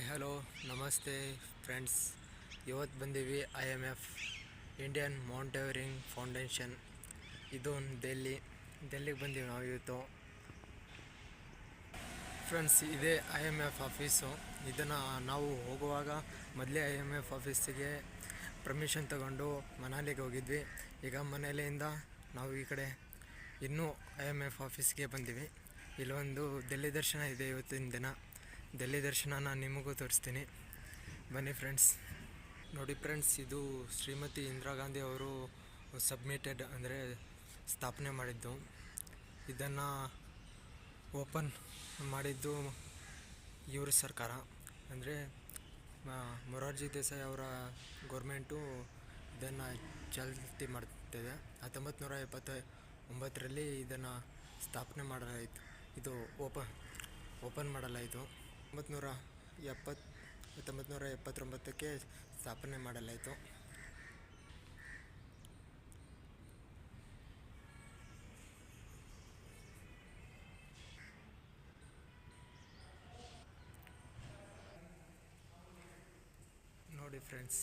Hi hello ನಮಸ್ತೆ friends. ಇವತ್ತು ಬಂದೀವಿ IMF ಇಂಡಿಯನ್ ಮೌಂಟೇರಿಂಗ್ ಫೌಂಡೇಶನ್. ಇದು ಡೆಲ್ಲಿಗೆ ಬಂದೀವಿ ನಾವು ಇವತ್ತು ಫ್ರೆಂಡ್ಸ್. ಇದೇ IMF ಆಫೀಸು. ಇದನ್ನು ನಾವು ಹೋಗುವಾಗ ಮೊದಲೇ IMF ಆಫೀಸಿಗೆ ಪರ್ಮಿಷನ್ ತಗೊಂಡು ಮನಾಲಿಗೆ ಹೋಗಿದ್ವಿ. ಈಗ ಮನೆಯಲ್ಲಿಂದ ನಾವು ಈ ಕಡೆ ಇನ್ನೂ IMF ಆಫೀಸ್ಗೆ ಬಂದೀವಿ. ಇಲ್ಲೊಂದು ಡೆಲ್ಲಿ ದರ್ಶನ ಇದೆ ಇವತ್ತಿನ ದಿನ. ಡೆಲ್ಲಿ ದರ್ಶನ ನಾನು ನಿಮಗೂ ತೋರಿಸ್ತೀನಿ, ಬನ್ನಿ ಫ್ರೆಂಡ್ಸ್. ನೋಡಿ ಫ್ರೆಂಡ್ಸ್, ಇದು ಶ್ರೀಮತಿ ಇಂದಿರಾ ಗಾಂಧಿ ಅವರು ಸಬ್ಮಿಟೆಡ್ ಅಂದರೆ ಸ್ಥಾಪನೆ ಮಾಡಿದ್ದು. ಇದನ್ನು ಓಪನ್ ಮಾಡಿದ್ದು ಇವ್ರ ಸರ್ಕಾರ ಅಂದರೆ ಮೊರಾರ್ಜಿ ದೇಸಾಯಿ ಅವರ ಗೌರ್ಮೆಂಟು ಇದನ್ನು ಚಾಲ್ತಿ ಮಾಡ್ತಿದೆ. 1979ರಲ್ಲಿ ಇದನ್ನು ಸ್ಥಾಪನೆ ಮಾಡಲಾಯಿತು. ಇದು ಓಪನ್ ಮಾಡಲಾಯಿತು. 1979ಕ್ಕೆ ಸ್ಥಾಪನೆ ಮಾಡಲಾಯಿತು. ನೋಡಿ ಫ್ರೆಂಡ್ಸ್,